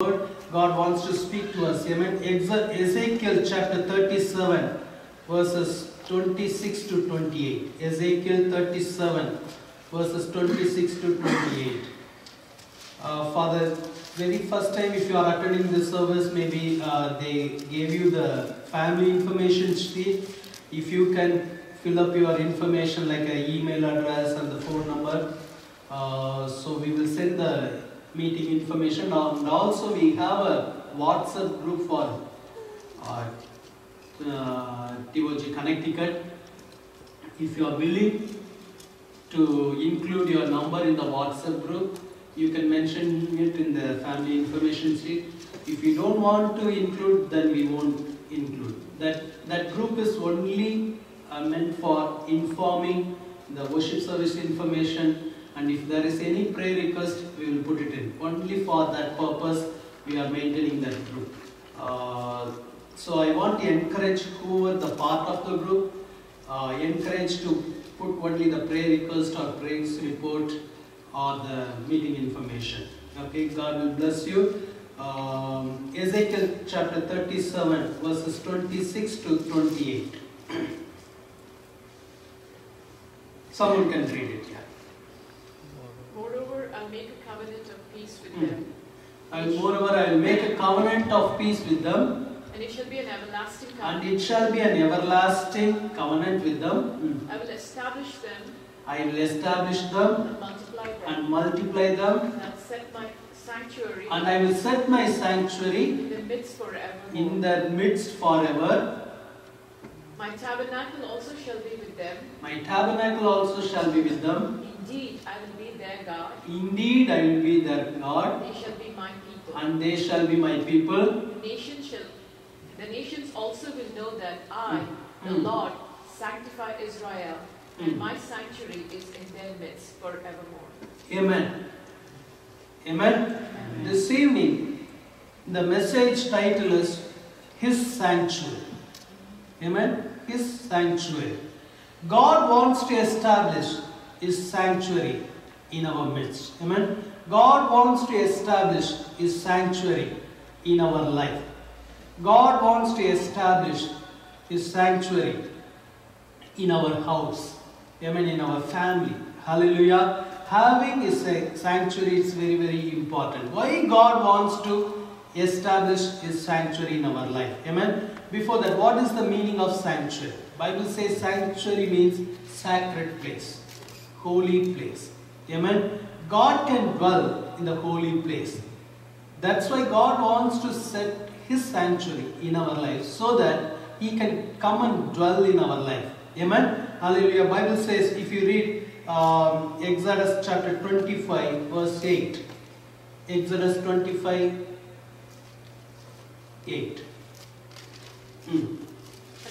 God wants to speak to us. Amen. Ezekiel chapter 37 verses 26 to 28. Ezekiel 37 verses 26 to 28. Father, very first time if you are attending this service, maybe they gave you the family information sheet. If you can fill up your information like an email address and the phone number. So we will send the meeting information, and also we have a WhatsApp group for TOG Connecticut. If you are willing to include your number in the WhatsApp group, you can mention it in the family information sheet. If you don't want to include, then we won't include. That group is only meant for informing the worship service information. And if there is any prayer request, we will put it in. Only for that purpose, we are maintaining that group. So I want to encourage whoever the part of the group, encourage to put only the prayer request or praise report or the meeting information. Okay, God will bless you. Ezekiel chapter 37 verses 26 to 28. Someone can read it. Yeah. Moreover, I'll make a covenant of peace with them. Moreover, I will make a covenant of peace with them. And it shall be an everlasting covenant. And it shall be an everlasting covenant with them. I will establish them. I will establish them. And multiply them. And multiply them. And I'll set my sanctuary. And I will set my sanctuary in the midst forever. In the midst forever. My tabernacle also shall be with them. My tabernacle also shall be with them. Indeed, I will be their God. Indeed, I will be their God. They shall be my people. And they shall be my people. The nations also will know that I, the Lord, sanctify Israel, and my sanctuary is in their midst forevermore. Amen. Amen. This evening, the message title is His Sanctuary. Amen. His sanctuary. God wants to establish His sanctuary in our midst. Amen. God wants to establish His sanctuary in our life. God wants to establish His sanctuary in our house. Amen. In our family. Hallelujah. Having a sanctuary is very, very important. Why God wants to establish His sanctuary in our life? Amen. Before that, what is the meaning of sanctuary? Bible says sanctuary means sacred place, holy place. Amen. God can dwell in the holy place. That's why God wants to set His sanctuary in our life so that He can come and dwell in our life. Amen. Hallelujah. Bible says, if you read Exodus chapter 25 verse 8. Exodus 25 8. And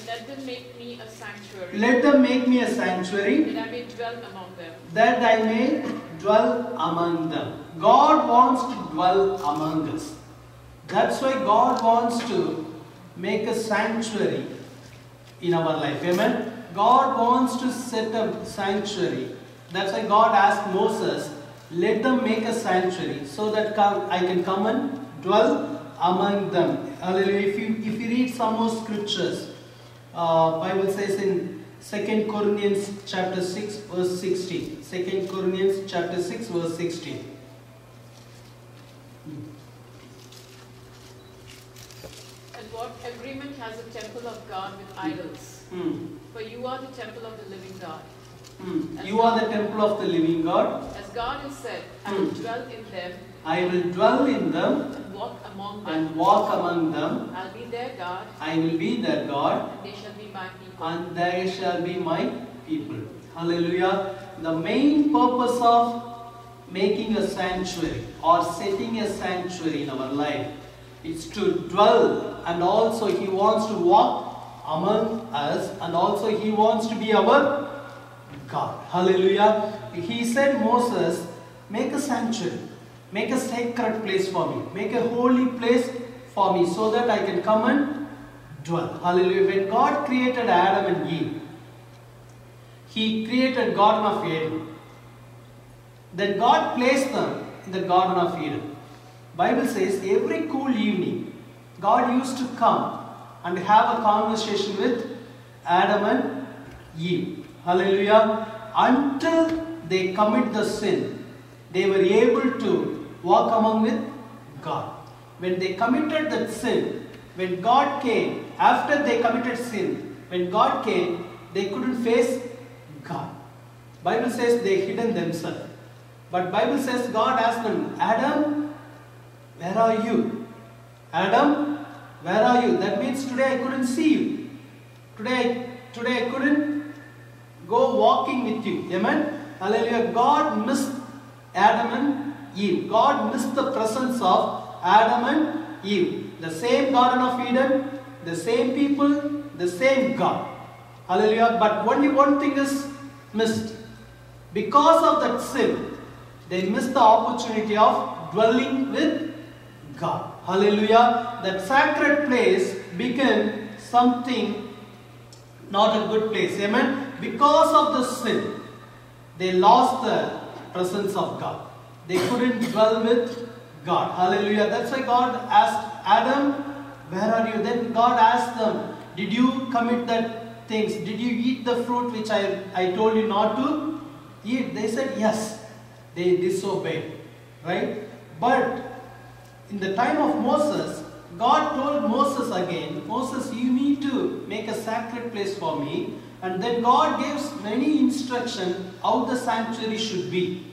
let them make me a sanctuary. Let them make me a sanctuary. That I may dwell among them. That I may dwell among them. God wants to dwell among us. That's why God wants to make a sanctuary in our life. Amen. God wants to set a sanctuary. That's why God asked Moses, let them make a sanctuary so that I can come and dwell among them. Hallelujah. If you read some more scriptures, Bible says in 2 Corinthians chapter 6 verse 16. 2 Corinthians chapter 6 verse 16. And what agreement has the temple of God with idols? For you are the temple of the living God. You are the temple of the living God. As God has said, I will dwell in them. I will dwell in them. And walk among them. And walk among them. I'll be their God. I will be their God. And they shall be my people. And they shall be my people. Hallelujah. The main purpose of making a sanctuary or setting a sanctuary in our life is to dwell, and also He wants to walk among us, and also He wants to be our God. Hallelujah. He said, Moses, make a sanctuary, make a sacred place for me, make a holy place for me so that I can come and dwell. Hallelujah. When God created Adam and Eve, He created Garden of Eden. Then God placed them in the Garden of Eden. Bible says every cool evening, God used to come and have a conversation with Adam and Eve. Hallelujah. Until they commit the sin, they were able to walk among with God. When they committed that sin, when God came, after they committed sin, when God came, they couldn't face God. Bible says they hidden themselves. But Bible says God asked them, Adam, where are you? Adam, where are you? That means today I couldn't see you. Today I couldn't go walking with you. Amen? Hallelujah. God missed Adam and Eve. God missed the presence of Adam and Eve. The same Garden of Eden, the same people, the same God. Hallelujah. But only one thing is missed. Because of that sin, they missed the opportunity of dwelling with God. Hallelujah. That sacred place became something not a good place. Amen. Because of the sin, they lost the presence of God. They couldn't dwell with God. Hallelujah. That's why God asked Adam, where are you? Then God asked them, did you commit that things? Did you eat the fruit which I told you not to eat? They said yes. They disobeyed. Right? But in the time of Moses, God told Moses again, Moses, you need to make a sacred place for me. And then God gives many instructions how the sanctuary should be.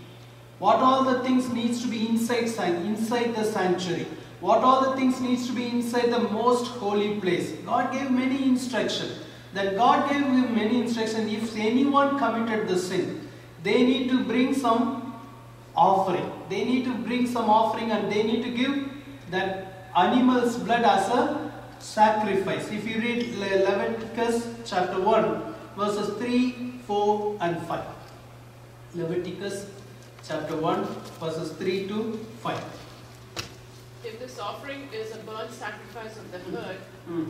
What all the things needs to be inside the sanctuary. What all the things needs to be inside the most holy place. God gave many instructions. Then God gave him many instructions. If anyone committed the sin, they need to bring some offering. They need to bring some offering and they need to give that animal's blood as a sacrifice. If you read Leviticus chapter 1, verses 3, 4 and 5. Leviticus chapter 1, verses 3 to 5. If this offering is a burnt sacrifice of the herd,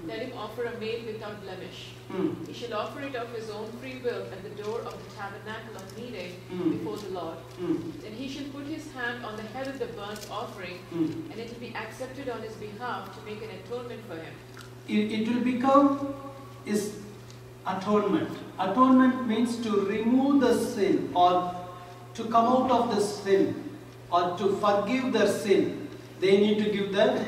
let him offer a male without blemish. He shall offer it of his own free will at the door of the tabernacle of meeting before the Lord. Then he shall put his hand on the head of the burnt offering, and it will be accepted on his behalf to make an atonement for him. It will become his atonement. Atonement means to remove the sin or to come out of the sin or to forgive their sin. They need to give the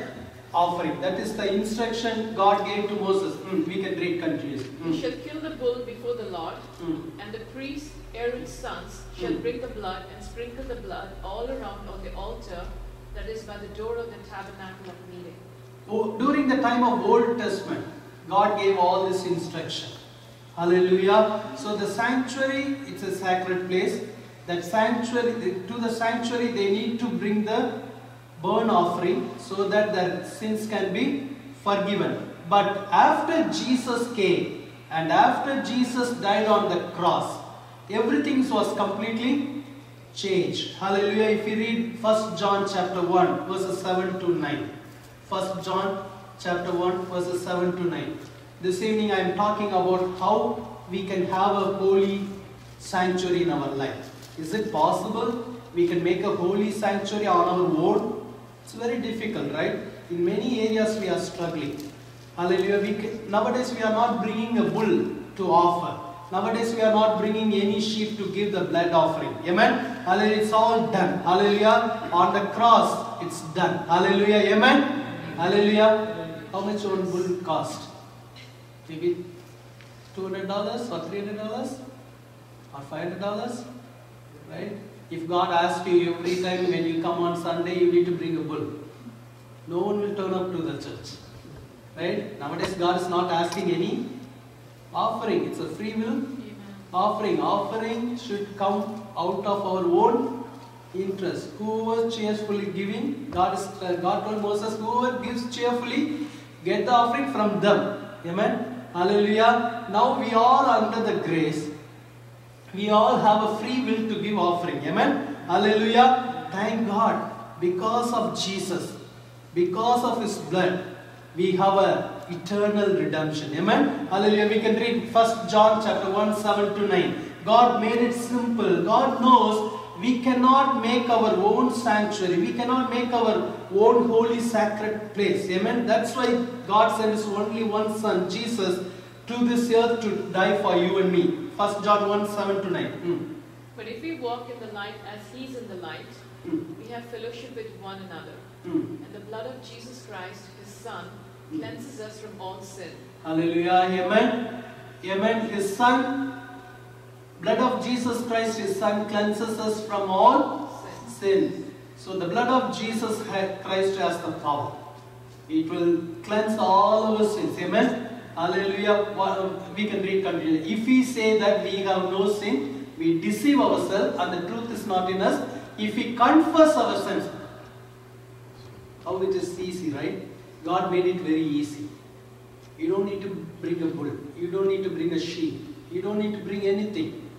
offering. That is the instruction God gave to Moses. We can read continuously. He shall kill the bull before the Lord, and the priest, Aaron's sons, shall bring the blood and sprinkle the blood all around on the altar that is by the door of the tabernacle of meeting. During the time of Old Testament, God gave all this instruction. Hallelujah. So the sanctuary, it's a sacred place. That sanctuary, to the sanctuary they need to bring the burnt offering so that their sins can be forgiven. But after Jesus came and after Jesus died on the cross, everything was completely changed. Hallelujah. If you read 1 John chapter 1 verses 7 to 9. 1 John chapter 1 verses 7 to 9. This evening I am talking about how we can have a holy sanctuary in our life. Is it possible we can make a holy sanctuary on our own? It's very difficult, right? In many areas we are struggling. Hallelujah. Nowadays we are not bringing a bull to offer. Nowadays we are not bringing any sheep to give the blood offering. Amen. Hallelujah. It's all done. Hallelujah. On the cross it's done. Hallelujah. Amen. Hallelujah. How much one bull cost? Maybe $200 or $300 or $500? Right? If God asks you every time when you come on Sunday, you need to bring a bull. No one will turn up to the church. Right? Nowadays God is not asking any offering. It's a free will offering. Offering should come out of our own interest. Whoever cheerfully giving, God told Moses, whoever gives cheerfully, get the offering from them. Amen. Hallelujah. Now we all are under the grace. We all have a free will to give offering. Amen. Hallelujah. Thank God. Because of Jesus, because of His blood, we have a eternal redemption. Amen. Hallelujah. We can read 1 John chapter 1, 7 to 9. God made it simple. God knows we cannot make our own sanctuary. We cannot make our own holy sacred place. Amen. That's why God sent His only one Son, Jesus, to this earth to die for you and me. 1 John 1, 7 to 9. But if we walk in the light as He is in the light, we have fellowship with one another. And the blood of Jesus Christ, His Son, cleanses us from all sin. Hallelujah. Amen. Amen. His Son, blood of Jesus Christ, His Son, cleanses us from all sin. So the blood of Jesus Christ has the power. It will cleanse all our sins. Amen. Hallelujah. We can read continually. If we say that we have no sin, we deceive ourselves and the truth is not in us. If we confess our sins, how it is easy, right? God made it very easy. You don't need to bring a bull. You don't need to bring a sheep. You don't need to bring anything.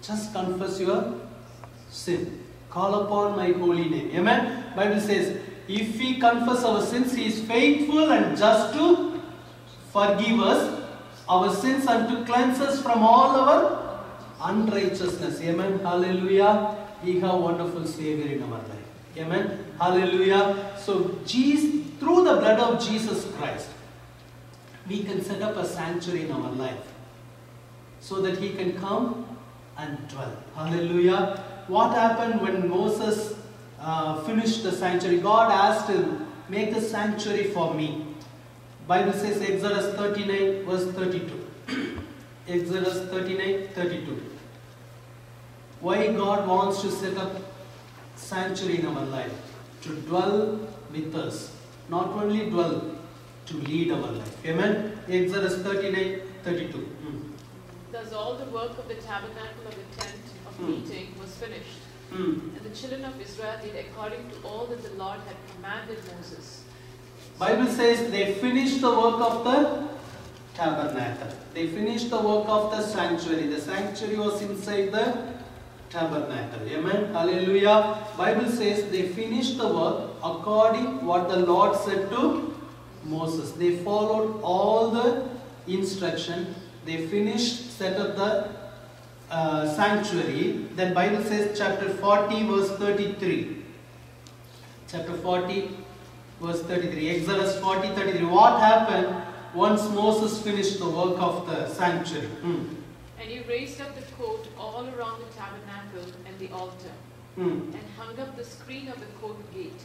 Just confess your sin. Call upon my holy name. Amen. Bible says, if we confess our sins, He is faithful and just to forgive us our sins and to cleanse us from all our unrighteousness. Amen. Hallelujah. We have a wonderful Savior in our life. Amen. Hallelujah. So, through the blood of Jesus Christ, we can set up a sanctuary in our life so that He can come and dwell. Hallelujah. What happened when Moses finished the sanctuary? God asked him, make a sanctuary for me. Bible says Exodus 39 verse 32. Exodus 39, 32. Why God wants to set up sanctuary in our life? To dwell with us. Not only dwell, to lead our life. Amen. Exodus 39, 32. Thus all the work of the tabernacle of the tent of meeting was finished. And the children of Israel did according to all that the Lord had commanded Moses. Bible says they finished the work of the tabernacle. They finished the work of the sanctuary. The sanctuary was inside the tabernacle. Amen. Hallelujah. Bible says they finished the work according what the Lord said to Moses. They followed all the instruction. They finished, set up the sanctuary. Then Bible says chapter 40 verse 33. Chapter 40 verse 33. Exodus 40, 33. What happened once Moses finished the work of the sanctuary? And he raised up the court all around the tabernacle and the altar, and hung up the screen of the court gate.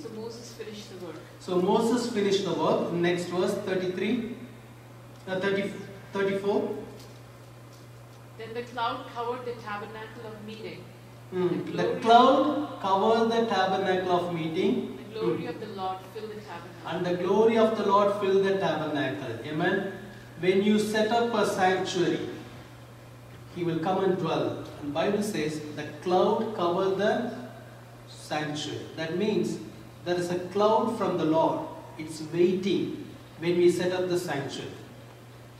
So Moses finished the work. So Moses finished the work. Next verse 33, 34. Then the cloud covered the tabernacle of meeting. The cloud covered the tabernacle of meeting. The glory of the Lord filled the tabernacle. And the glory of the Lord filled the tabernacle. Amen. When you set up a sanctuary, He will come and dwell. And Bible says the cloud covered the sanctuary. That means there is a cloud from the Lord. It's waiting when we set up the sanctuary.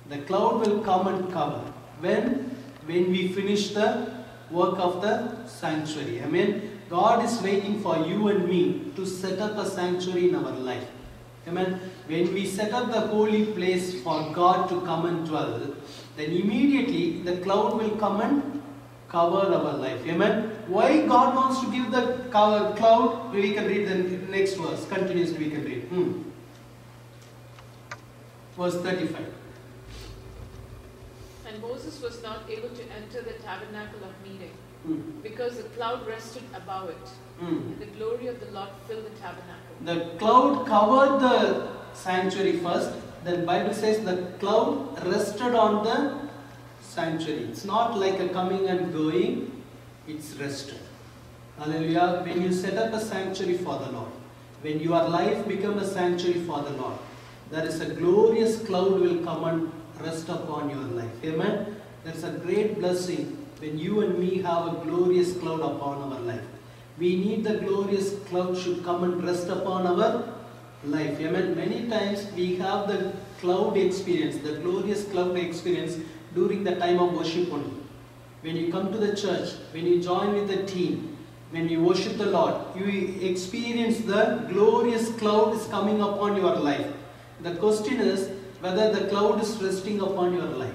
The cloud will come and cover. When we finish the work of the sanctuary. Amen. God is waiting for you and me to set up a sanctuary in our life. Amen. When we set up the holy place for God to come and dwell, then immediately the cloud will come and cover our life. Amen. Why God wants to give the cloud? We can read the next verse. Continuously we can read. Verse 35. And Moses was not able to enter the tabernacle of meeting, because the cloud rested above it, and the glory of the Lord filled the tabernacle. The cloud covered the sanctuary first. Then Bible says the cloud rested on the sanctuary. It's not like a coming and going. It's rested. Hallelujah. When you set up a sanctuary for the Lord, when your life becomes a sanctuary for the Lord, there is a glorious cloud will come and rest upon your life. Amen. There's a great blessing when you and me have a glorious cloud upon our life. We need the glorious cloud should come and rest upon our life. Amen. Many times we have the cloud experience, the glorious cloud experience during the time of worship only. When you come to the church, when you join with the team, when you worship the Lord, you experience the glorious cloud is coming upon your life. The question is whether the cloud is resting upon your life.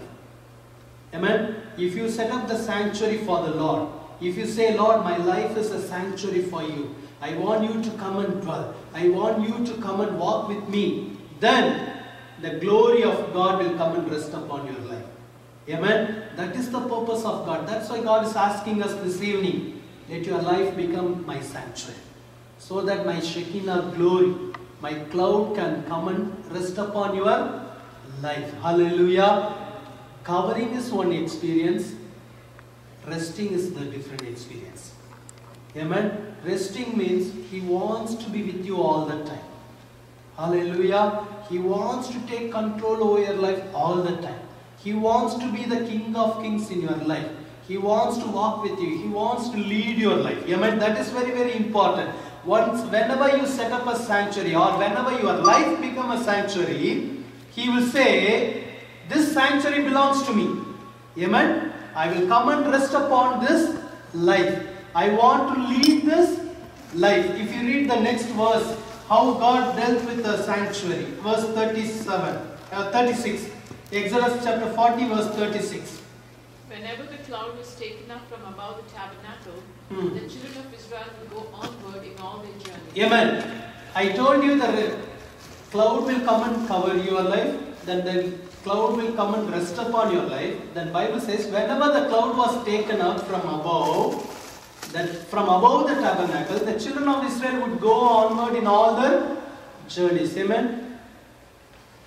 Amen. If you set up the sanctuary for the Lord, if you say, Lord, my life is a sanctuary for you, I want you to come and dwell, I want you to come and walk with me, then the glory of God will come and rest upon your life. Amen. That is the purpose of God. That's why God is asking us this evening, let your life become my sanctuary, so that my Shekinah glory, my cloud can come and rest upon your life. Hallelujah. Covering is one experience, resting is the different experience. Amen. Resting means He wants to be with you all the time. Hallelujah. He wants to take control over your life all the time. He wants to be the King of Kings in your life. He wants to walk with you. He wants to lead your life. Amen. That is very, very important. Whenever you set up a sanctuary, or whenever your life becomes a sanctuary, He will say, this sanctuary belongs to me. Amen. I will come and rest upon this life. I want to lead this life. If you read the next verse, how God dealt with the sanctuary. Verse 36. Exodus chapter 40 verse 36. Whenever the cloud was taken up from above the tabernacle, the children of Israel would go onward in all their journeys. Amen. I told you the cloud will come and cover your life. Then the cloud will come and rest upon your life. Then Bible says, whenever the cloud was taken up from above the tabernacle, the children of Israel would go onward in all their journeys. Amen.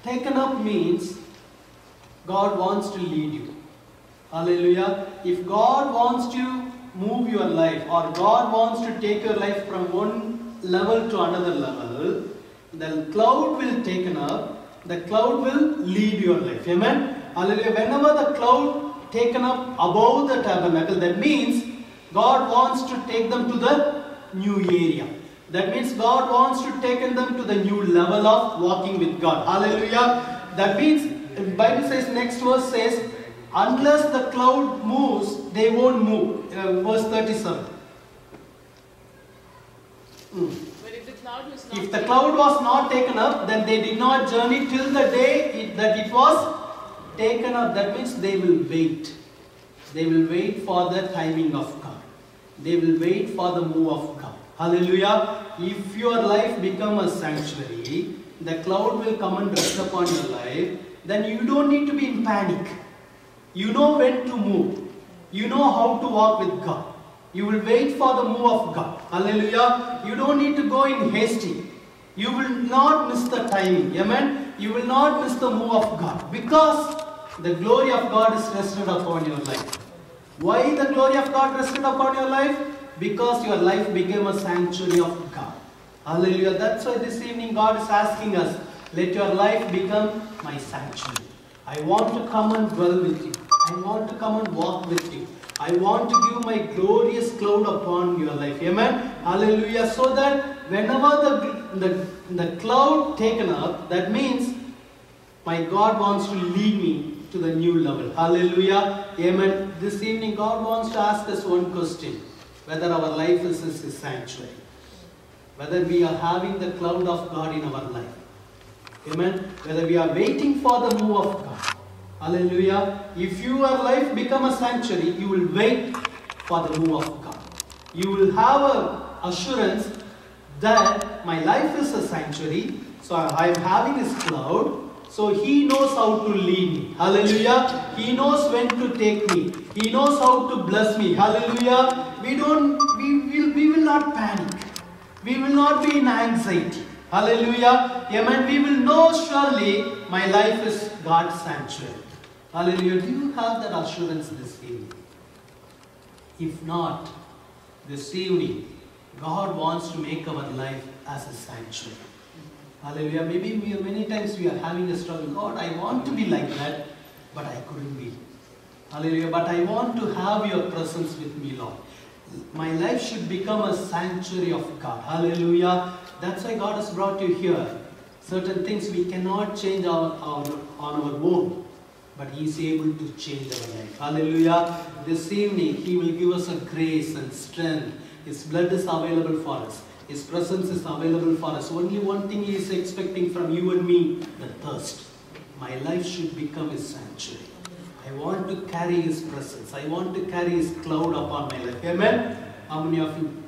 Taken up means God wants to lead you. Hallelujah. If God wants to move your life, or God wants to take your life from one level to another level, the cloud will taken up. The cloud will lead your life. Amen. Hallelujah. Whenever the cloud taken up above the tabernacle, that means God wants to take them to the new area. That means God wants to take them to the new level of walking with God. Hallelujah. That means, the Bible says, next verse says, unless the cloud moves, they won't move. Verse 37. If the cloud was not taken up, then they did not journey till the day that it was taken up. That means they will wait. They will wait for the timing of God. They will wait for the move of God. Hallelujah. If your life becomes a sanctuary, the cloud will come and rest upon your life. Then you don't need to be in panic. You know when to move. You know how to walk with God. You will wait for the move of God. Hallelujah. You don't need to go in hasty. You will not miss the timing. Amen. You will not miss the move of God. Because the glory of God is rested upon your life. Why the glory of God rested upon your life? Because your life became a sanctuary of God. Hallelujah. That's why this evening God is asking us, let your life become my sanctuary. I want to come and dwell with you. I want to come and walk with you. I want to give my glorious cloud upon your life. Amen. Hallelujah. So that whenever the cloud taken up, that means my God wants to lead me to the new level. Hallelujah. Amen. This evening God wants to ask us one question. Whether our life is a sanctuary. Whether we are having the cloud of God in our life. Amen. Whether we are waiting for the move of God. Hallelujah. If your life become a sanctuary, you will wait for the move of God. You will have an assurance that my life is a sanctuary. So I am having His cloud. So He knows how to lead me. Hallelujah. He knows when to take me. He knows how to bless me. Hallelujah. We will not panic. We will not be in anxiety. Hallelujah. Amen. We will know surely my life is God's sanctuary. Hallelujah. Do you have that assurance this evening? If not, this evening, God wants to make our life as a sanctuary. Hallelujah. Maybe many times we are having a struggle. God, I want to be like that, but I couldn't be. Hallelujah. But I want to have your presence with me, Lord. My life should become a sanctuary of God. Hallelujah. That's why God has brought you here. Certain things we cannot change on our own. But He is able to change our life. Hallelujah. This evening He will give us a grace and strength. His blood is available for us. His presence is available for us. Only one thing He is expecting from you and me, the thirst. My life should become His sanctuary. I want to carry His presence. I want to carry His cloud upon my life. Amen? How many of you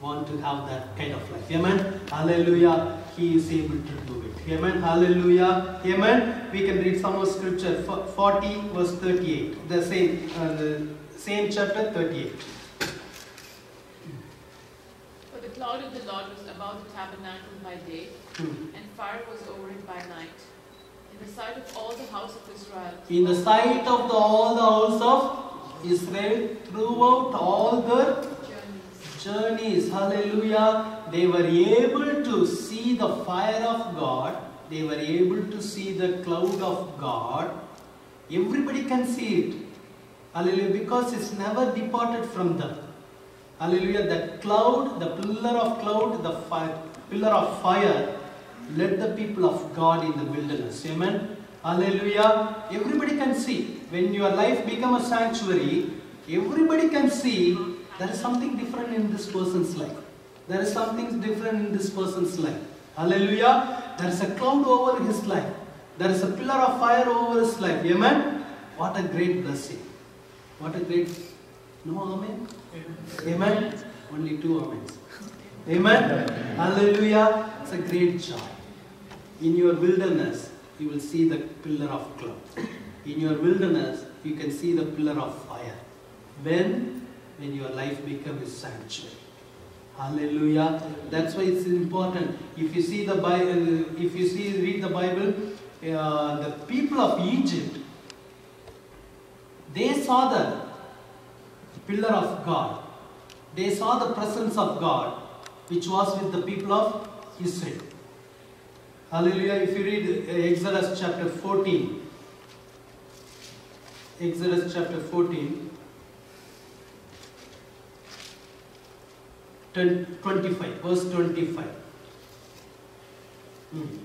want to have that kind of life? Amen? Hallelujah. He is able to do it. Amen? Hallelujah. Amen? We can read some more scripture. 40 verse 38. The same chapter 38. For the cloud of the Lord was above the tabernacle by day, and fire was over it by night. In the sight of all the house of Israel. In the sight of all the house of Israel, throughout all their journeys, hallelujah, they were able to see the fire of God, they were able to see the cloud of God. Everybody can see it, hallelujah, because it's never departed from them. Hallelujah, that cloud, the pillar of cloud, the pillar of fire led the people of God in the wilderness. Amen. Hallelujah. Everybody can see. When your life becomes a sanctuary, everybody can see there is something different in this person's life. There is something different in this person's life. Hallelujah. There is a cloud over his life. There is a pillar of fire over his life. Amen. What a great blessing. What a great... No amen? Amen. Only 2 amens. Amen. Hallelujah. It's a great joy. In your wilderness, you will see the pillar of cloud. In your wilderness, you can see the pillar of fire. When your life becomes a sanctuary. Hallelujah. That's why it's important. If you see the Bible, read the Bible, the people of Egypt, they saw the pillar of God. They saw the presence of God, which was with the people of Israel. Hallelujah. If you read Exodus chapter 14, Exodus chapter 14, 25, verse 25. And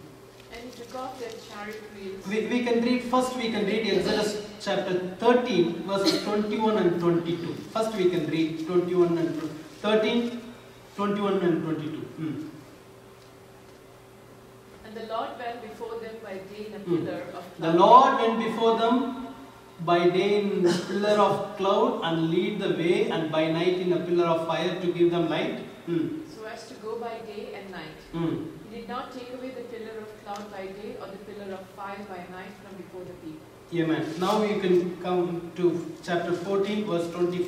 he took off their chariot wheels. We can read, first we can read Exodus chapter 13, verses 21 and 22. First we can read 21 and 13, 21 and 22. And the Lord went before them by day in a pillar of cloud. The Lord went before them by day in a pillar of cloud and lead the way, and by night in a pillar of fire to give them light. So as to go by day and night. He did not take away the pillar of cloud by day or the pillar of fire by night from before the people. Amen. Now you can come to chapter 14, verse 20.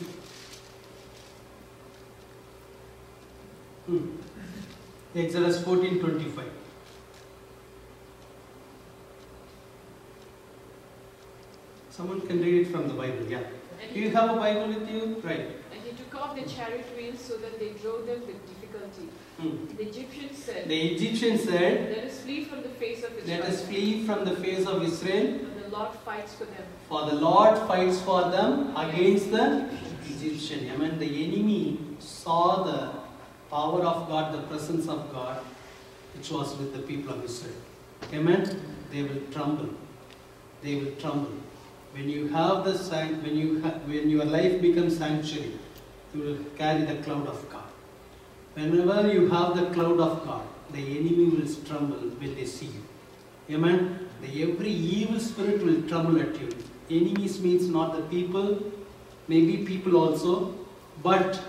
Exodus 14, 25. Someone can read it from the Bible, yeah. Do you have a Bible with you? Right. And he took off the chariot wheels so that they drove them with difficulty. The Egyptians said, Let us flee from the face of Israel. Let us flee from the face of Israel. For the Lord fights for them. For the Lord fights for them against the Egyptian. Amen. The enemy saw the power of God, the presence of God, which was with the people of Israel. Amen. They will tremble. They will tremble. When you have the when your life becomes sanctuary, you will carry the cloud of God. Whenever you have the cloud of God, the enemy will tremble when they see you. Amen. Every evil spirit will tremble at you. Enemies means not the people, maybe people also, but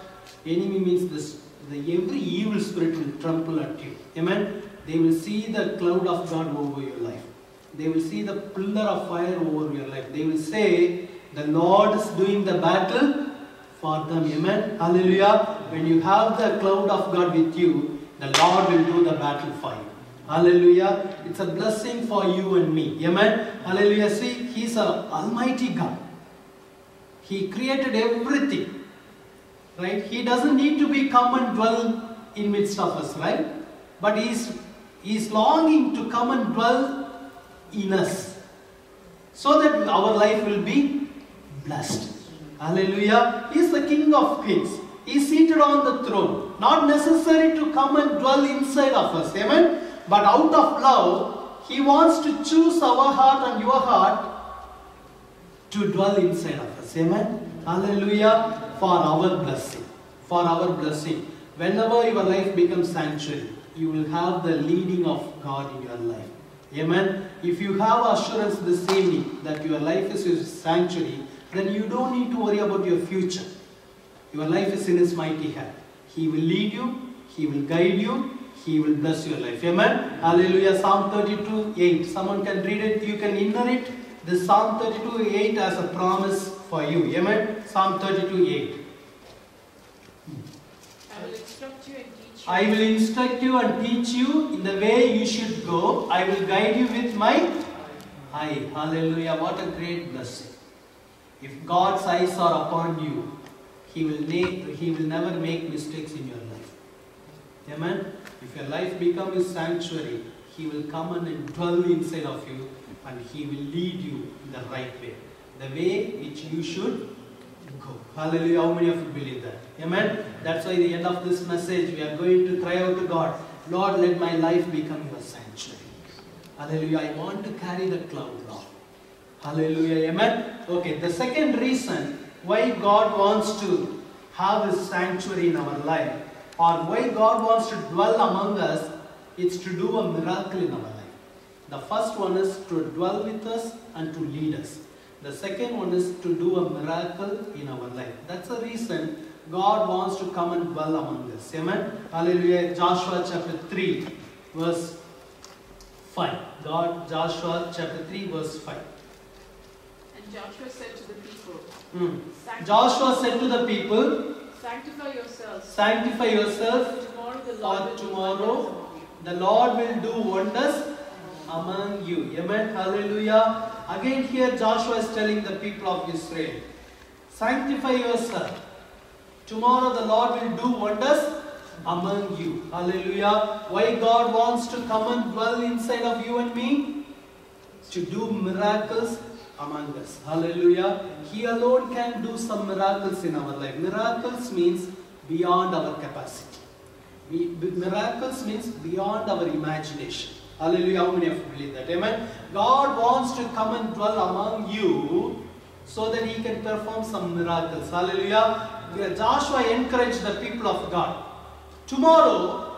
enemy means this. Every evil spirit will trample at you. Amen. They will see the cloud of God over your life. They will see the pillar of fire over your life. They will say, the Lord is doing the battle for them. Amen. Hallelujah. When you have the cloud of God with you, the Lord will do the battle for you. Hallelujah. It's a blessing for you and me. Amen. Hallelujah. See, He's an almighty God. He created everything. Right? He doesn't need to come and dwell in midst of us, right? But He's longing to come and dwell in us, so that our life will be blessed. Hallelujah. He is the King of Kings. He is seated on the throne. Not necessary to come and dwell inside of us. Amen. But out of love, He wants to choose our heart and your heart to dwell inside of us. Amen. Hallelujah. For our blessing. For our blessing. Whenever your life becomes sanctuary, you will have the leading of God in your life. Amen. If you have assurance this evening that your life is His sanctuary, then you don't need to worry about your future. Your life is in His mighty hand. He will lead you, He will guide you, He will bless your life. Amen. Hallelujah. Psalm 32:8. Someone can read it. You can inherit the Psalm 32:8 as a promise for you. Amen. Psalm 32:8. I will instruct you and teach you. I will instruct you and teach you in the way you should go. I will guide you with my eye. Hallelujah. What a great blessing. If God's eyes are upon you, He will never make mistakes in your life. Amen. If your life becomes His sanctuary, He will come and dwell inside of you, and He will lead you in the right way. The way which you should go. Hallelujah. How many of you believe that? Amen. That's why at the end of this message we are going to cry out to God, Lord, let my life become your sanctuary. Hallelujah. I want to carry the cloud, Lord. Hallelujah. Amen. Okay, the second reason why God wants to have His sanctuary in our life, or why God wants to dwell among us, is to do a miracle in our life. The first one is to dwell with us and to lead us. The second one is to do a miracle in our life. That's the reason God wants to come and dwell among us. Amen. Hallelujah. Joshua chapter 3 verse 5. Joshua chapter 3 verse 5. And Joshua said to the people, Joshua said to the people, sanctify yourselves. Sanctify yourself. Tomorrow the Lord will For tomorrow the Lord will do wonders among you. do wonders among you. Amen. Hallelujah. Again here Joshua is telling the people of Israel, sanctify yourself. Tomorrow the Lord will do wonders among you. Hallelujah. Why God wants to come and dwell inside of you and me? To do miracles among us. Hallelujah. He alone can do some miracles in our life. Miracles means beyond our capacity. Miracles means beyond our imagination. Hallelujah. How many of you believe that? Amen. God wants to come and dwell among you so that He can perform some miracles. Hallelujah. Joshua encouraged the people of God. Tomorrow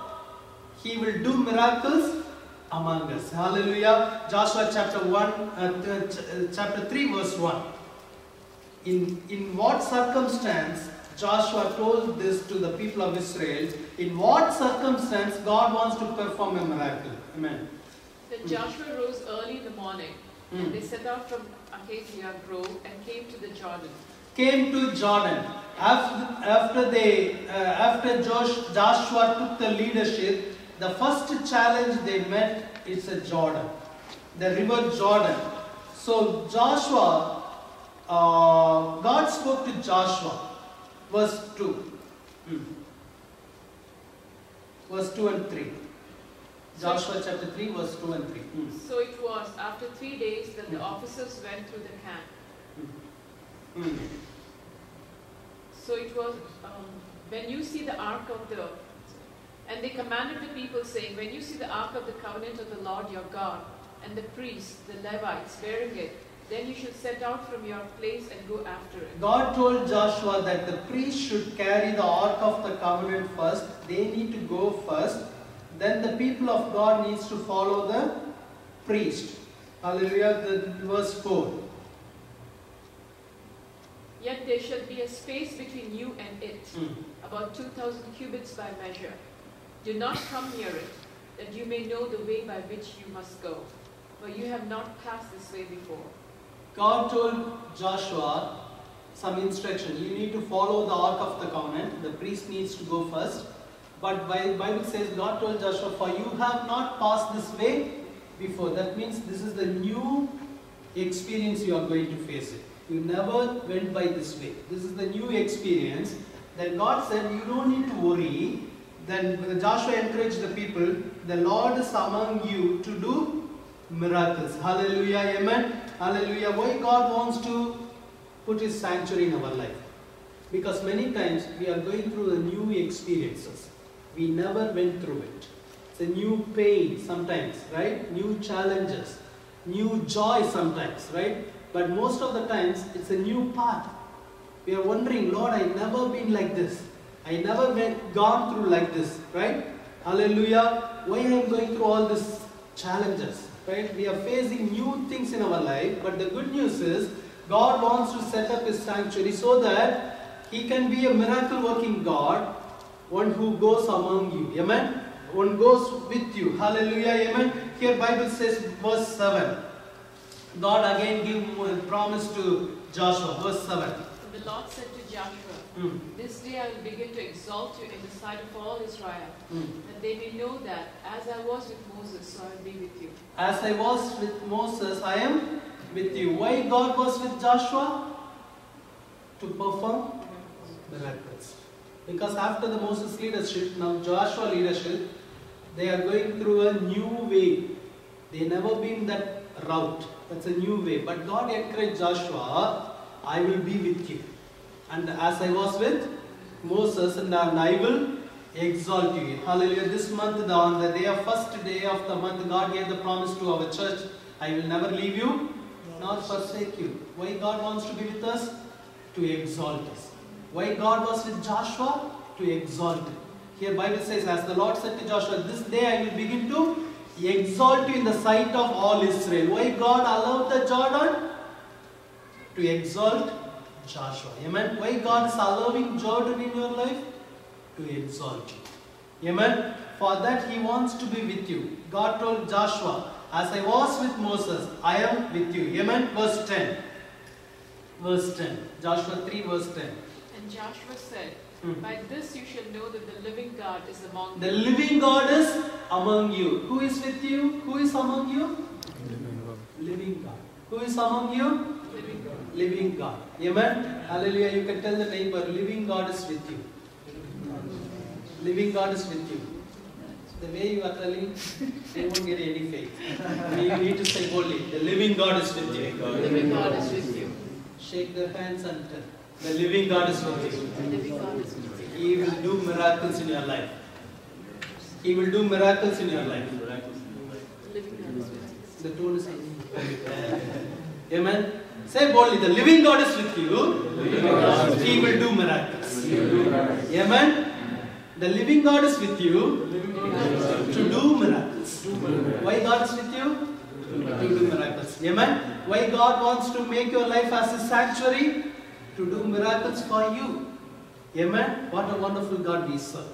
He will do miracles among us. Hallelujah. Joshua chapter 3 verse 1. In what circumstance Joshua told this to the people of Israel? In what circumstance God wants to perform a miracle? Amen. Then Joshua rose early in the morning, and they set out from Acacia Grove and came to the Jordan. Came to Jordan. After Joshua took the leadership, the first challenge they met is a Jordan, the river Jordan. So Joshua, God spoke to Joshua, verse 2. Verse 2 and 3. Joshua chapter 3, verse 2 and 3. So it was after 3 days that the officers went through the camp. So it was when you see the ark of the, and they commanded the people saying, when you see the ark of the covenant of the Lord your God, and the priests, the Levites, bearing it, then you should set out from your place and go after it. God told Joshua that the priests should carry the ark of the covenant first. They need to go first. Then the people of God needs to follow the priest. Hallelujah. Verse 4. Yet there shall be a space between you and it, about 2,000 cubits by measure. Do not come near it, that you may know the way by which you must go, for you have not passed this way before. God told Joshua some instruction. You need to follow the ark of the covenant. The priest needs to go first. But Bible says God told Joshua, for you have not passed this way before. That means this is the new experience you are going to face it. You never went by this way. This is the new experience. Then God said, you don't need to worry. Then Joshua encouraged the people, the Lord is among you to do miracles. Hallelujah. Amen. Hallelujah. Why God wants to put His sanctuary in our life? Because many times we are going through the new experiences. We never went through it. It's a new pain sometimes, right? New challenges, new joy sometimes, right? But most of the times it's a new path. We are wondering, Lord, I never been like this. I never gone through like this, right? Hallelujah. Why I am going through all these challenges, Right? We are facing new things in our life, but the good news is God wants to set up His sanctuary so that He can be a miracle working God, one who goes among you. Amen? One goes with you. Hallelujah. Amen. Here Bible says verse 7. God again gave a promise to Joshua. Verse 7. And the Lord said to Joshua, This day I will begin to exalt you in the sight of all Israel, that they may know that as I was with Moses, so I will be with you. As I was with Moses, I am with you. Why God was with Joshua? To perform miracles. Because after the Moses leadership, now Joshua leadership, they are going through a new way. They never been that route. That's a new way. But God encouraged Joshua, I will be with you. And as I was with Moses, and I will exalt you. Hallelujah. This month, on the first day of the month, God gave the promise to our church, I will never leave you, nor forsake you. Why God wants to be with us? To exalt us. Why God was with Joshua? To exalt him. Here Bible says, as the Lord said to Joshua, this day I will begin to exalt you in the sight of all Israel. Why God allowed the Jordan? To exalt Joshua. Amen. Why God is allowing Jordan in your life? To exalt you. Amen. For that He wants to be with you. God told Joshua, as I was with Moses, I am with you. Amen. Verse 10. Verse 10. Joshua 3 verse 10. And Joshua said, By this you shall know that the living God is among you. The living God is among you. Who is with you? Who is among you? Living God. Who is among you? Living God. Living God. Amen. Hallelujah. You can tell the neighbor, living God is with you. Living God is with you. The way you are telling, they won't get any faith. You need to say boldly, the living God is with you. The living God is with you. Shake their hands and tell, the living God is with you. The living God is with you. He will do miracles in your life. He will do miracles in your life. The living God is with you. The tone is Amen. Say boldly, the living God is with you. He will do miracles. Amen. The living God is with you to do miracles. Why God is with you? To do miracles. Amen. Why God wants to make your life as a sanctuary? To do miracles for you. Amen. What a wonderful God we serve.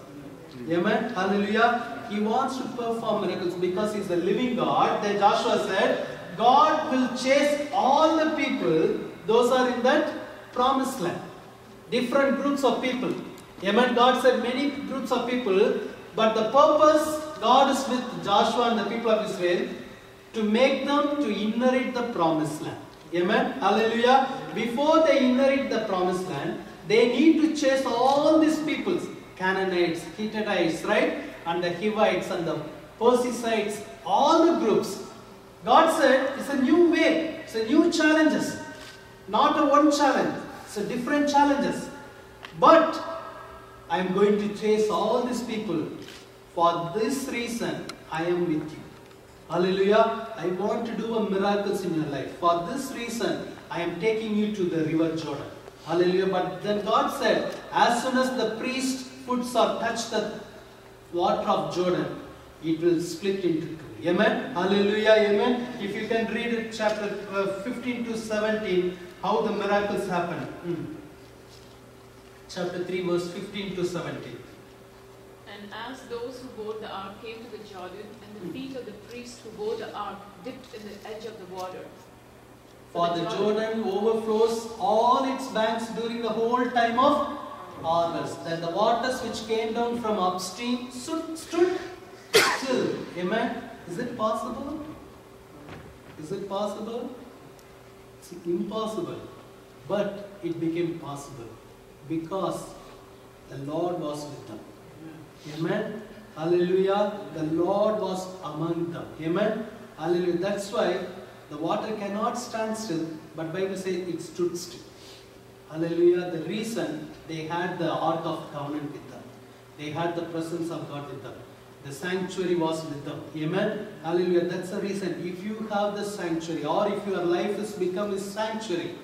Amen. Hallelujah. He wants to perform miracles because He is the living God. Then Joshua said, God will chase all the people, those are in that promised land. Different groups of people. Amen. God said many groups of people, but the purpose, God is with Joshua and the people of Israel to make them to inherit the promised land. Amen. Hallelujah. Before they inherit the promised land, they need to chase all these peoples. Canaanites, Hittites, right? And the Hivites and the Perizzites, all the groups. God said it's a new way, it's a new challenges. Not a one challenge, it's a different challenges. But I am going to chase all these people. For this reason, I am with you. Hallelujah. I want to do a miracles in your life. For this reason, I am taking you to the river Jordan. Hallelujah. But then God said, as soon as the priest's foot touch the water of Jordan, it will split into two. Amen. Hallelujah. Amen. If you can read it, chapter 15 to 17, how the miracles happen. Chapter 3, verse 15 to 17. And as those who bore the ark came to the Jordan, and the feet of the priest who bore the ark dipped in the edge of the water. For the Jordan overflows all its banks during the whole time of harvest. Then the waters which came down from upstream stood still. Amen. Is it possible? Is it possible? It's impossible. But it became possible because the Lord was with them. Amen. Hallelujah. The Lord was among them. Amen. Hallelujah. That's why the water cannot stand still, but Bible says it stood still. Hallelujah. The reason they had the Ark of Covenant with them. They had the presence of God with them. The sanctuary was with them. Amen. Hallelujah. That's the reason. If you have the sanctuary, or if your life has become a sanctuary,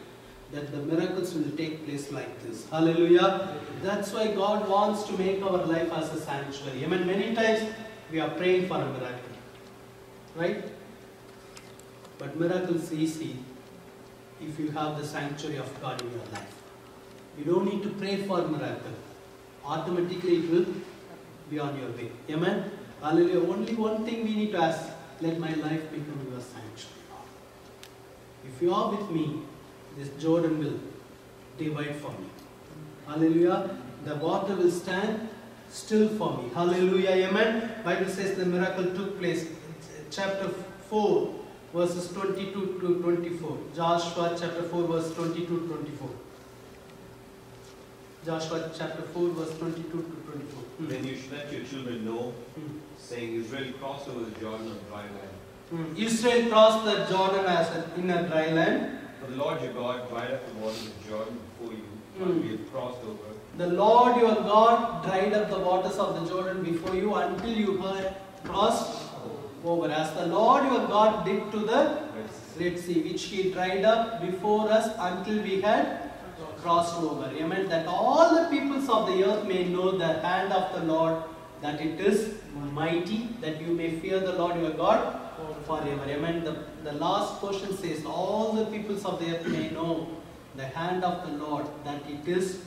that the miracles will take place like this. Hallelujah. That's why God wants to make our life as a sanctuary. Amen. Many times we are praying for a miracle. Right? But miracles easy if you have the sanctuary of God in your life. You don't need to pray for miracle. Automatically it will be on your way. Amen? Hallelujah. Only one thing we need to ask. Let my life become your sanctuary. If you are with me, this Jordan will divide for me. Hallelujah. The water will stand still for me. Hallelujah. Amen. Bible says the miracle took place. Chapter 4, verses 22 to 24. Joshua chapter 4, verse 22 to 24. Joshua chapter 4, verse 22 to 24. Then you should let your children know, saying, Israel crossed over the Jordan on dry land. Israel crossed the Jordan in a dry land. For the Lord your God dried up the waters of Jordan before you, while we had crossed over. The Lord your God dried up the waters of the Jordan before you until you had crossed over. As the Lord your God did to the Red Sea, which He dried up before us until we had crossed over. Amen. That all the peoples of the earth may know the hand of the Lord, that it is mighty, that you may fear the Lord your God forever. Amen. The last portion says, all the peoples of the earth may know the hand of the Lord, that it is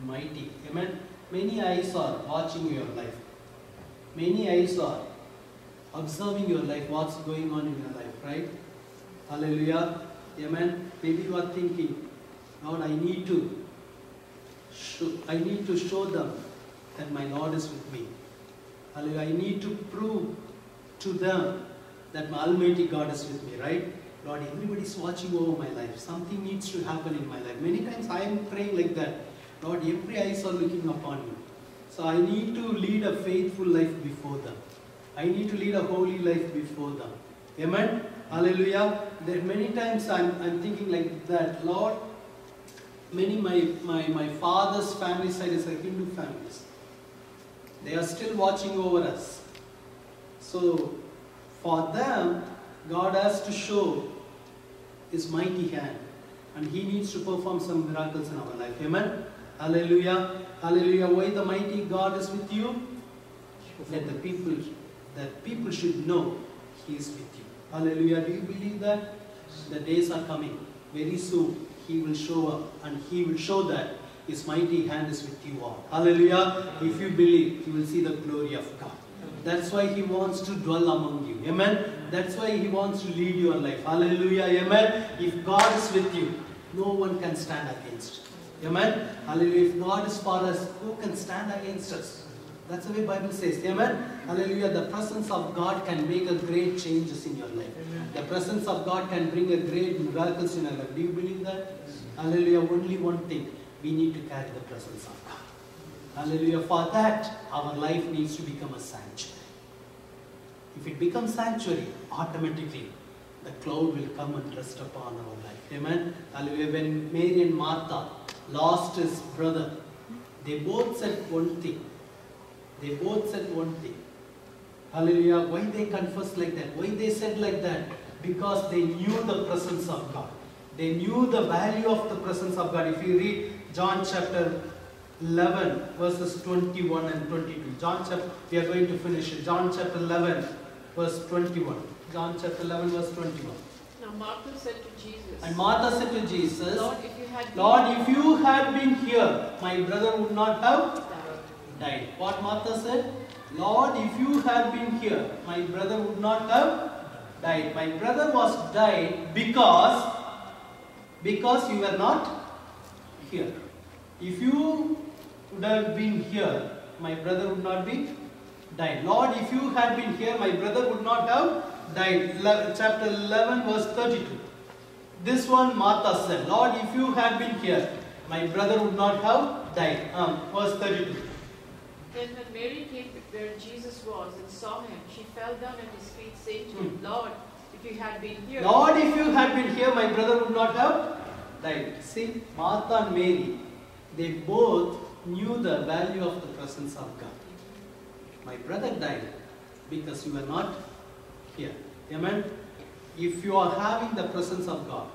mighty. Amen. Many eyes are watching your life. Many eyes are observing your life, what's going on in your life, right? Hallelujah. Amen. Maybe you are thinking, Lord, I need to show them that my Lord is with me. Hallelujah. I need to prove to them that my Almighty God is with me, right? Lord, everybody is watching over my life. Something needs to happen in my life. Many times I am praying like that. Lord, every eyes are looking upon me. So I need to lead a faithful life before them. I need to lead a holy life before them. Amen? Hallelujah. There many times I'm thinking like that. Lord, my father's family side is a Hindu families. They are still watching over us. So for them, God has to show His mighty hand. And He needs to perform some miracles in our life. Amen? Hallelujah. Hallelujah. Why the mighty God is with you? Let the people should know He is with you. Hallelujah. Do you believe that? The days are coming. Very soon He will show up and He will show that His mighty hand is with you all. Hallelujah. If you believe, you will see the glory of God. That's why He wants to dwell among you. Amen. That's why He wants to lead your life. Hallelujah. Amen. If God is with you, no one can stand against you. Amen. Hallelujah. If God is for us, who can stand against us? That's the way the Bible says. Amen. Hallelujah. The presence of God can make a great changes in your life. Amen. The presence of God can bring a great miracles in your life. Do you believe that? Hallelujah. Only one thing. We need to carry the presence of God. Hallelujah. For that, our life needs to become a sanctuary. If it becomes sanctuary, automatically the cloud will come and rest upon our life. Amen. Hallelujah. When Mary and Martha lost his brother, they both said one thing. They both said one thing. Hallelujah. Why they confessed like that? Why they said like that? Because they knew the presence of God. They knew the value of the presence of God. If you read John chapter 11 verses 21 and 22. We are going to finish it. John chapter 11 verse 21. John chapter 11 verse 21. Now Martha said to Jesus, And Martha said to Jesus, Lord, if you had been here, my brother would not have died. What Martha said? Lord, if you had been here, my brother would not have died. My brother was died because you were not here. If you would have been here, my brother would not be died. Lord, if you had been here, my brother would not have died. Chapter 11 verse 32. This one Martha said, Lord, if you had been here, my brother would not have died. Verse 32. Then when Mary came where Jesus was and saw him, she fell down at his feet, saying to him, Lord, if you had been here. Lord, if you had been here, my brother would not have died. See, Martha and Mary, they both knew the value of the presence of God. My brother died because you were not here. Amen. If you are having the presence of God,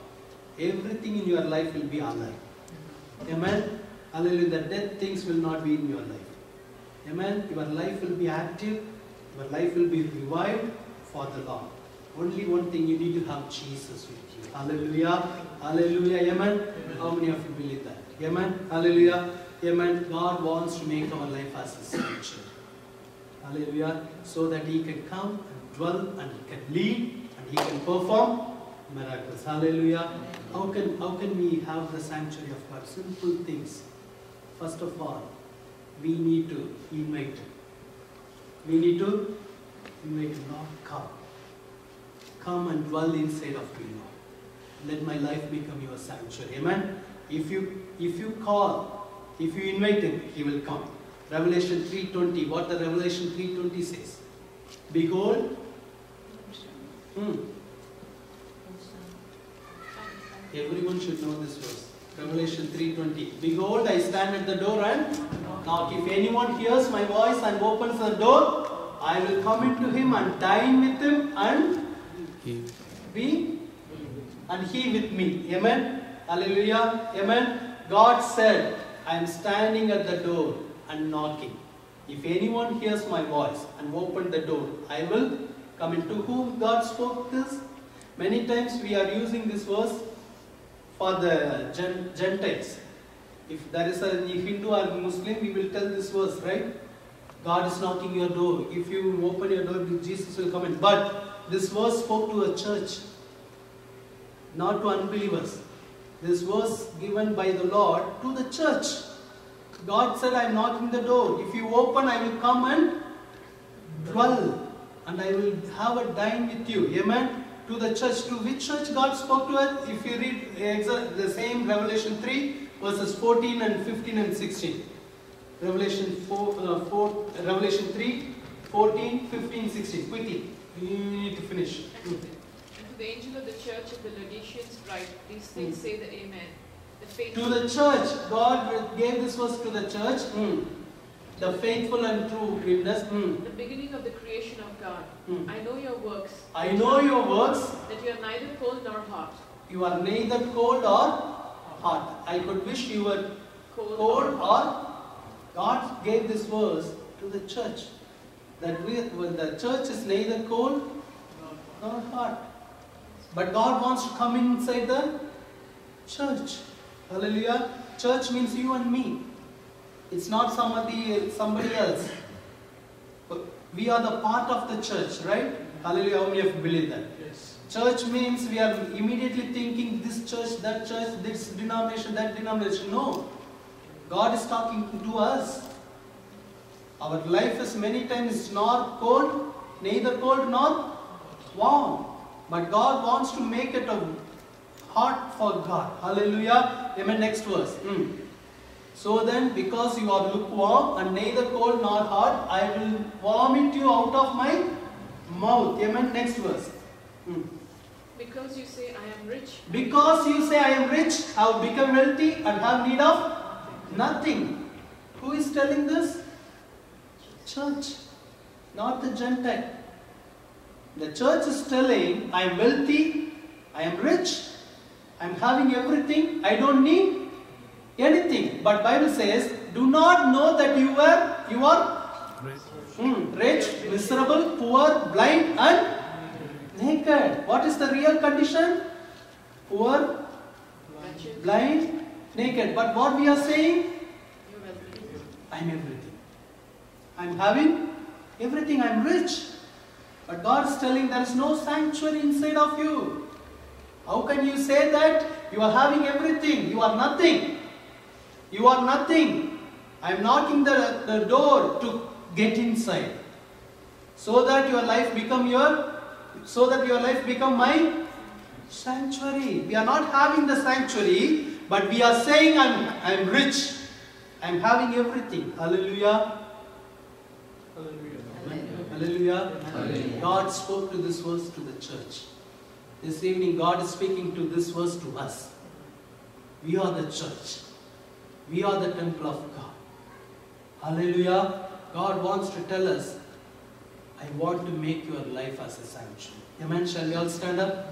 everything in your life will be alive. Amen. Hallelujah. The dead things will not be in your life. Amen. Your life will be active. Your life will be revived for the Lord. Only one thing, you need to have Jesus with you. Hallelujah. Hallelujah. Amen. How many of you believe that? Amen. Hallelujah. Amen. God wants to make our life as a sanctuary. Hallelujah. So that He can come and dwell and He can lead and He can perform miracles. Hallelujah. How can we have the sanctuary of God? Simple things. First of all, we need to invite Him. We need to invite Him. Lord, come. Come and dwell inside of me, Lord. Let my life become your sanctuary. Amen. If you call, if you invite Him, He will come. Revelation 3:20. What the Revelation 3:20 says? Behold. Everyone should know this verse. Revelation 3:20. Behold, I stand at the door and knock. If anyone hears my voice and opens the door, I will come into him and dine with him and he with me. Amen. Hallelujah. Amen. God said, I am standing at the door and knocking. If anyone hears my voice and open the door, I will come into. Whom God spoke this? Many times we are using this verse for the Gentiles. If there is a Hindu or Muslim, we will tell this verse, right? God is knocking your door. If you open your door, Jesus will come in. But this verse spoke to a church, not to unbelievers. This verse given by the Lord to the church. God said, I am knocking the door. If you open, I will come and dwell. And I will have a dine with you. Amen. To the church. To which church God spoke to us? If you read the same Revelation 3, verses 14 and 15 and 16. Revelation 3, 14, 15, 16. Quickly. We need to finish. And to the angel of the church of the Laodiceans write, these things say the Amen. The faithful. To the church. God gave this verse to the church. The faithful and true witness. The beginning of the creation of God. I know your works. I know your works. That you are neither cold nor hot. You are neither cold or hot. I could wish you were cold or. God gave this verse to the church. That when the church is neither cold nor hot. But God wants to come inside the church. Hallelujah. Church means you and me. It's not somebody else. We are the part of the church, right? Hallelujah. How many of you believe that? Yes. Church means we are immediately thinking this church, this denomination, that denomination. No. God is talking to us. Our life is many times not cold, neither cold nor warm. But God wants to make it a hot for God. Hallelujah. Amen. Next verse. So then, because you are lukewarm and neither cold nor hot, I will vomit you out of my mouth. Amen. Next verse. Because you say, I am rich. Because you say, I am rich, I have become wealthy and have need of nothing. Who is telling this? Church, not the Gentile. The church is telling, I am wealthy, I am rich, I am having everything, I don't need anything. But Bible says, do not know that you are rich, miserable, poor, blind and naked. What is the real condition? Poor, blind, naked. But what we are saying? I am everything. I am having everything. I am rich. But God is telling there is no sanctuary inside of you. How can you say that? You are having everything. You are nothing. You are nothing. I am knocking the door to get inside. So that your life become my sanctuary. We are not having the sanctuary, but we are saying I am rich. I am having everything. Hallelujah. Hallelujah. Hallelujah. Hallelujah. God spoke to this verse to the church. This evening God is speaking to this verse to us. We are the church. We are the temple of God. Hallelujah. God wants to tell us, I want to make your life as a sanctuary. Amen. Shall we all stand up?